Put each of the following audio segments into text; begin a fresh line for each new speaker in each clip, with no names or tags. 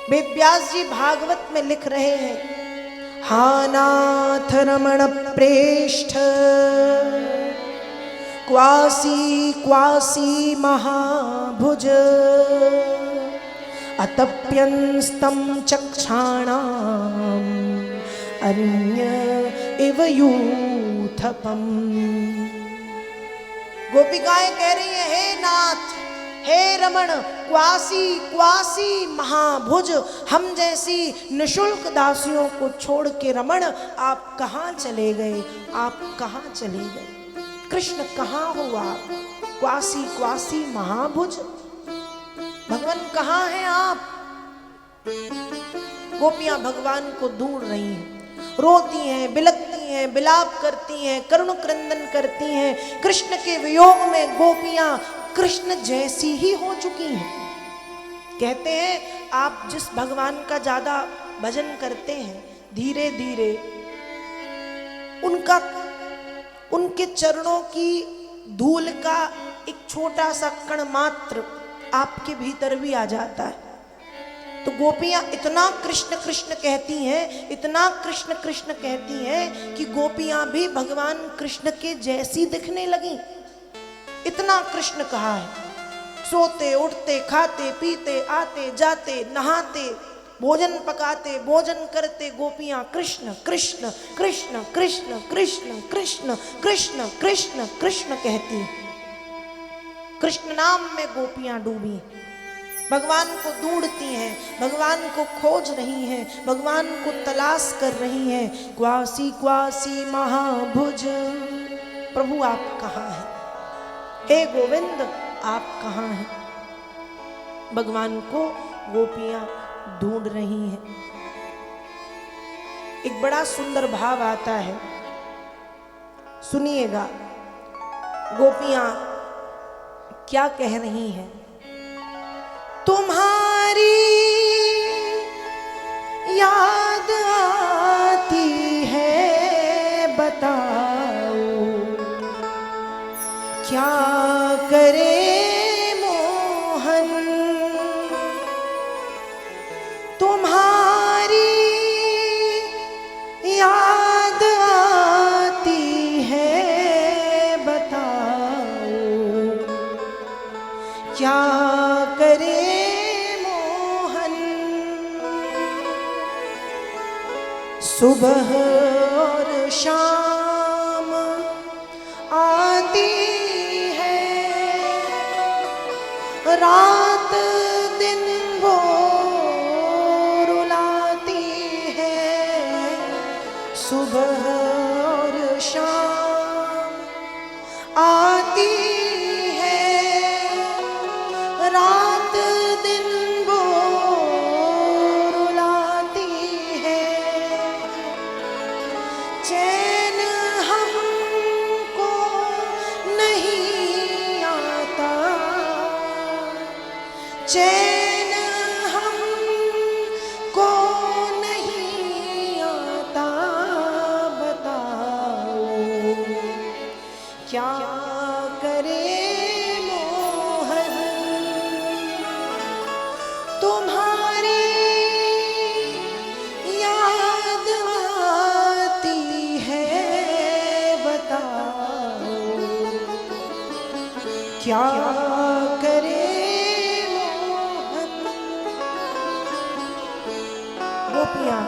वेद व्यास जी भागवत में लिख रहे हैं, हा नाथ रमण प्रेष्ठ क्वासी क्वासी महाभुज अतप्यंस्तं चक्षाणाम् अन्य इव यूथपम। गोपिकाएं कह रही है, हे नाथ, हे रमण, क्वासी क्वासी महाभुज, हम जैसी निशुल्क दासियों को छोड़ के रमण आप कहाँ चले गए, आप कहाँ चले गए, कृष्ण कहाँ हो आप, क्वासी क्वासी महाभुज, भगवान कहाँ हैं आप। गोपियां भगवान को ढूंढ रही हैं, रोती हैं, बिलखती हैं, बिलाप करती हैं, करुण क्रंदन करती हैं। कृष्ण के वियोग में गोपियां कृष्ण जैसी ही हो चुकी हैं। कहते हैं आप जिस भगवान का ज्यादा भजन करते हैं, धीरे धीरे उनके चरणों की धूल का एक छोटा सा कण मात्र आपके भीतर भी आ जाता है। तो गोपियां इतना कृष्ण कृष्ण कहती हैं, इतना कृष्ण कृष्ण कहती हैं कि गोपियां भी भगवान कृष्ण के जैसी दिखने लगी। इतना कृष्ण कहा है, सोते उठते खाते पीते आते जाते नहाते भोजन पकाते भोजन करते गोपियां कृष्ण कृष्ण कृष्ण कृष्ण कृष्ण कृष्ण कृष्ण कृष्ण कृष्ण कहती हैं। कृष्ण नाम में गोपियां डूबी, भगवान को ढूंढती हैं, भगवान को खोज रही हैं, भगवान को तलाश कर रही हैं। क्वासी क्वासी महाभुज, प्रभु आप कहाँ हैं, हे गोविंद आप कहाँ हैं। भगवान को गोपियां ढूंढ रही हैं। एक बड़ा सुंदर भाव आता है, सुनिएगा गोपियां क्या कह रही हैं। तुम्हारी याद आती है बताओ, क्या करे मोहन। तुम्हारी याद आती है बताओ, क्या करे सुबह और शाम आती है, रात दिन वो रुलाती है। सुबह और शाम आती है, रात दिन वो रुलाती है। चैन हमको नहीं आता, चैन हमको नहीं आता, बताओ क्या करे मोहन। तुम्हारी याद आती है बताओ, क्या करे मोहन। गोपियां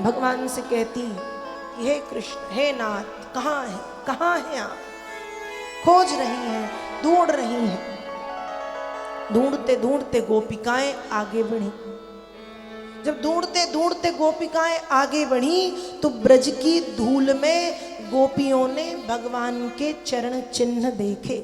भगवान से कहती कि हे कृष्ण, हे नाथ, कहाँ है, कहाँ है आप। खोज रही हैं, ढूंढ रही हैं। ढूंढते ढूंढते गोपिकाएं आगे बढ़ी। जब ढूंढते ढूंढते गोपिकाएं आगे बढ़ी तो ब्रज की धूल में गोपियों ने भगवान के चरण चिन्ह देखे।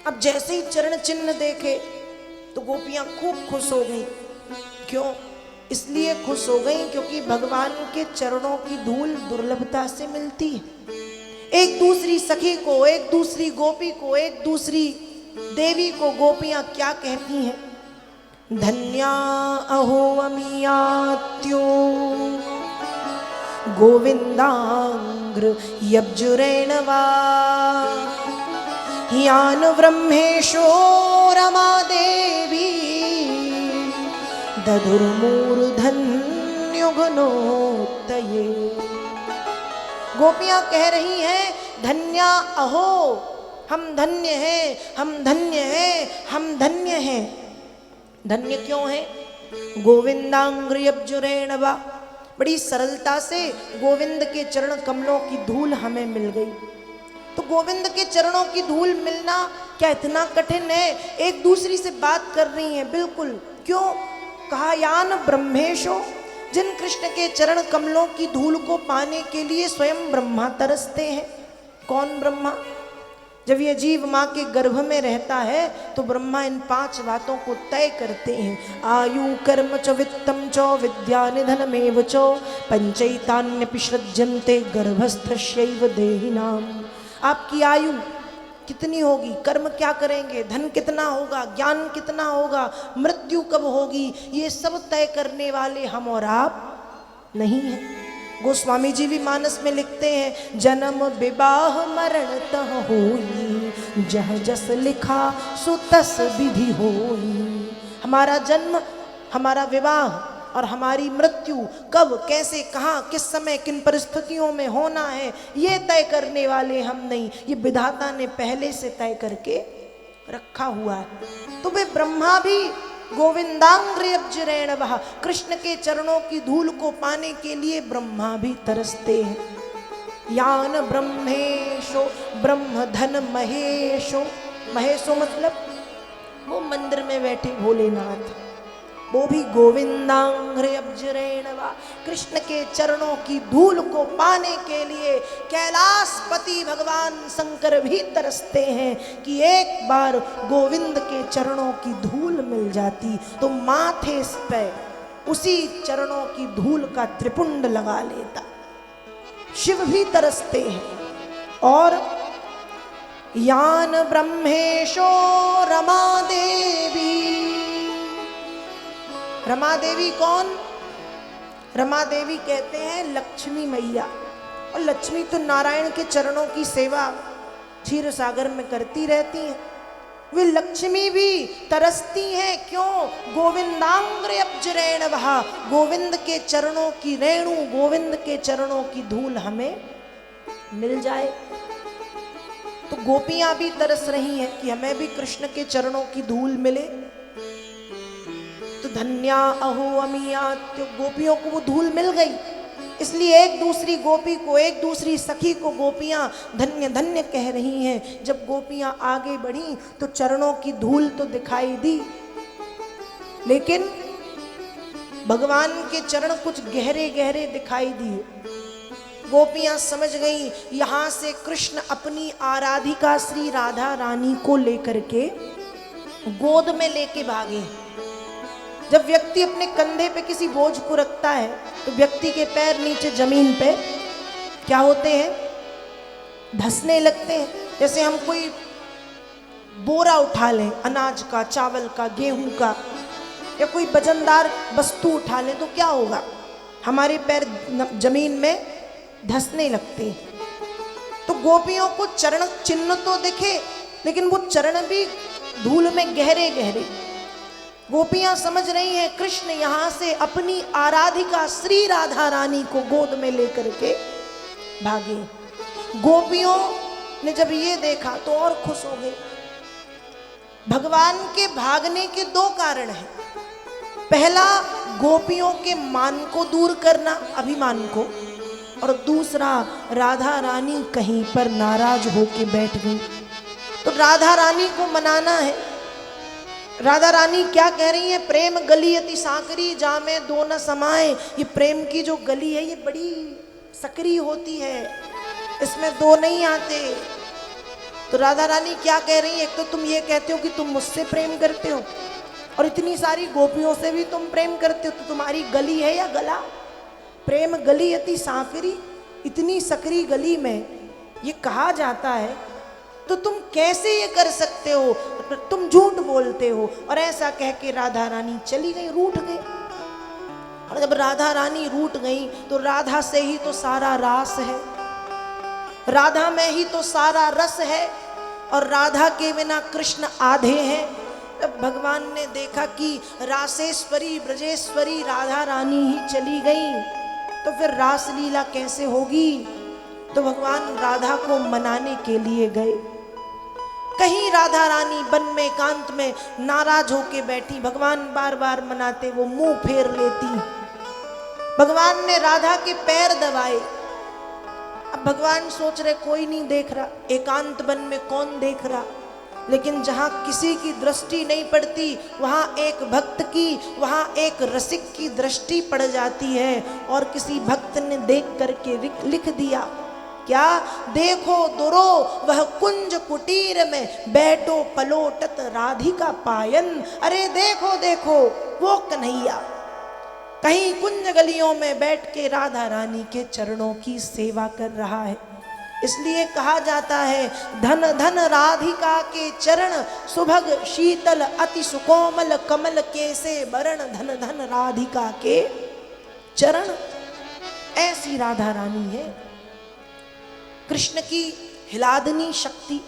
अब जैसे ही चरण चिन्ह देखे तो गोपियां खूब खुश हो गई। क्यों? इसलिए खुश हो गई क्योंकि भगवान के चरणों की धूल दुर्लभता से मिलती है। एक दूसरी सखी को, एक दूसरी गोपी को, एक दूसरी देवी को गोपियां क्या कहती हैं? धन्या अहो अमियात्यो गोविंदांग्र यब्जुरेण वा यान ब्रह्मेशो रमा देवी दधुर्मूर्धन्युगुणोत्तये। गोपियां कह रही हैं धन्या अहो, हम धन्य हैं, हम धन्य हैं, हम धन्य हैं। धन्य क्यों हैं? गोविंदांग्रियब्जुरेण वा, बड़ी सरलता से गोविंद के चरण कमलों की धूल हमें मिल गई। तो गोविंद के चरणों की धूल मिलना क्या इतना कठिन है? एक दूसरी से बात कर रही हैं, बिल्कुल। क्यों? कहा यान ब्रह्मेशो, जिन कृष्ण के चरण कमलों की धूल को पाने के लिए स्वयं ब्रह्मा तरसते हैं। कौन ब्रह्मा? जब ये जीव माँ के गर्भ में रहता है तो ब्रह्मा इन 5 बातों को तय करते हैं। आयु कर्म च वित्तम च विद्या निधनमेव च पंचैतान्यपि सृज्यन्ते गर्भस्थस्यैव देहिनाम। आपकी आयु कितनी होगी, कर्म क्या करेंगे, धन कितना होगा, ज्ञान कितना होगा, मृत्यु कब होगी, ये सब तय करने वाले हम और आप नहीं हैं। गोस्वामी जी भी मानस में लिखते हैं जन्म विवाह मरण तह होई, जह जस लिखा सो तस विधि होई। हमारा जन्म, हमारा विवाह और हमारी मृत्यु कब, कैसे, कहाँ, किस समय, किन परिस्थितियों में होना है, ये तय करने वाले हम नहीं, ये विधाता ने पहले से तय करके रखा हुआ है। तो वे ब्रह्मा भी गोविंदांग्रियब्जुरेण वः, कृष्ण के चरणों की धूल को पाने के लिए ब्रह्मा भी तरसते हैं। यान ब्रह्मेशो ब्रह्मधन महेशो, महेशो मतलब वो मंदिर में बैठे भोलेनाथ, वो भी गोविंदांग्रियब्जुरेण वः, कृष्ण के चरणों की धूल को पाने के लिए कैलाशपति भगवान शंकर भी तरसते हैं कि एक बार गोविंद के चरणों की धूल मिल जाती तो माथे पे उसी चरणों की धूल का त्रिपुंड लगा लेता। शिव भी तरसते हैं। और यान ब्रह्मेशो रमा देवी, रमा देवी कौन? रमा देवी कहते हैं लक्ष्मी मैया। और लक्ष्मी तो नारायण के चरणों की सेवा क्षीर सागर में करती रहती हैं। वे लक्ष्मी भी तरसती हैं। क्यों? गोविंदांग्रियब्जुरेण वः, गोविंद के चरणों की रेणु, गोविंद के चरणों की धूल हमें मिल जाए। तो गोपियां भी तरस रही हैं कि हमें भी कृष्ण के चरणों की धूल मिले। तो धन्या अहो अमियात्यो, गोपियों को वो धूल मिल गई, इसलिए एक दूसरी गोपी को, एक दूसरी सखी को गोपियां धन्य धन्य कह रही हैं। जब गोपियां आगे बढ़ी तो चरणों की धूल तो दिखाई दी, लेकिन भगवान के चरण कुछ गहरे गहरे दिखाई दिए। गोपियां समझ गई यहां से कृष्ण अपनी आराधिका श्री राधा रानी को लेकर के गोद में लेके भागे। जब व्यक्ति अपने कंधे पे किसी बोझ को रखता है तो व्यक्ति के पैर नीचे जमीन पे क्या होते हैं, धंसने लगते हैं। जैसे हम कोई बोरा उठा लें अनाज का, चावल का, गेहूं का, या कोई वजनदार वस्तु उठा लें तो क्या होगा, हमारे पैर जमीन में धंसने लगते हैं। तो गोपियों को चरण चिन्ह तो दिखे, लेकिन वो चरण भी धूल में गहरे गहरे। गोपियां समझ रही हैं कृष्ण यहां से अपनी आराधिका श्री राधा रानी को गोद में लेकर के भागे। गोपियों ने जब ये देखा तो और खुश हो गए। भगवान के भागने के दो कारण हैं। पहला, गोपियों के मान को दूर करना, अभिमान को, और दूसरा, राधा रानी कहीं पर नाराज होके बैठ गई तो राधा रानी को मनाना है। राधा रानी क्या कह रही है, प्रेम गली अति सांकरी जामे दो न समाए। ये प्रेम की जो गली है ये बड़ी सकरी होती है, इसमें दो नहीं आते। तो राधा रानी क्या कह रही है, एक तो तुम ये कहते हो कि तुम मुझसे प्रेम करते हो और इतनी सारी गोपियों से भी तुम प्रेम करते हो, तो तुम्हारी गली है या गला? प्रेम गली अति सांकरी, इतनी सकरी गली में ये कहा जाता है, तो तुम कैसे ये कर सकते हो, तुम झूठ बोलते हो। और ऐसा कह के राधा रानी चली गई, रूठ गई। और जब राधा रानी रूठ गई तो राधा से ही तो सारा रास है, राधा में ही तो सारा रस है, और राधा के बिना कृष्ण आधे हैं। जब भगवान ने देखा कि रासेश्वरी ब्रजेश्वरी राधा रानी ही चली गई तो फिर रासलीला कैसे होगी। तो भगवान राधा को मनाने के लिए गए। कहीं राधा रानी वन में एकांत में नाराज होके बैठी, भगवान बार बार मनाते, वो मुंह फेर लेती। भगवान ने राधा के पैर दबाए। अब भगवान सोच रहे कोई नहीं देख रहा, एकांत वन में कौन देख रहा, लेकिन जहां किसी की दृष्टि नहीं पड़ती वहां एक भक्त की, वहां एक रसिक की दृष्टि पड़ जाती है। और किसी भक्त ने देख करके लिख दिया, क्या देखो दुरो वह कुंज कुटीर में बैठो पलोटत राधिका पायन। अरे देखो देखो वो कन्हैया कहीं कुंज गलियों में बैठ के राधा रानी के चरणों की सेवा कर रहा है। इसलिए कहा जाता है धन धन राधिका के चरण, सुभग शीतल अति सुकोमल कमल कैसे बरण। धन धन राधिका के चरण, ऐसी राधा रानी है। कृष्ण की हिलादनी शक्ति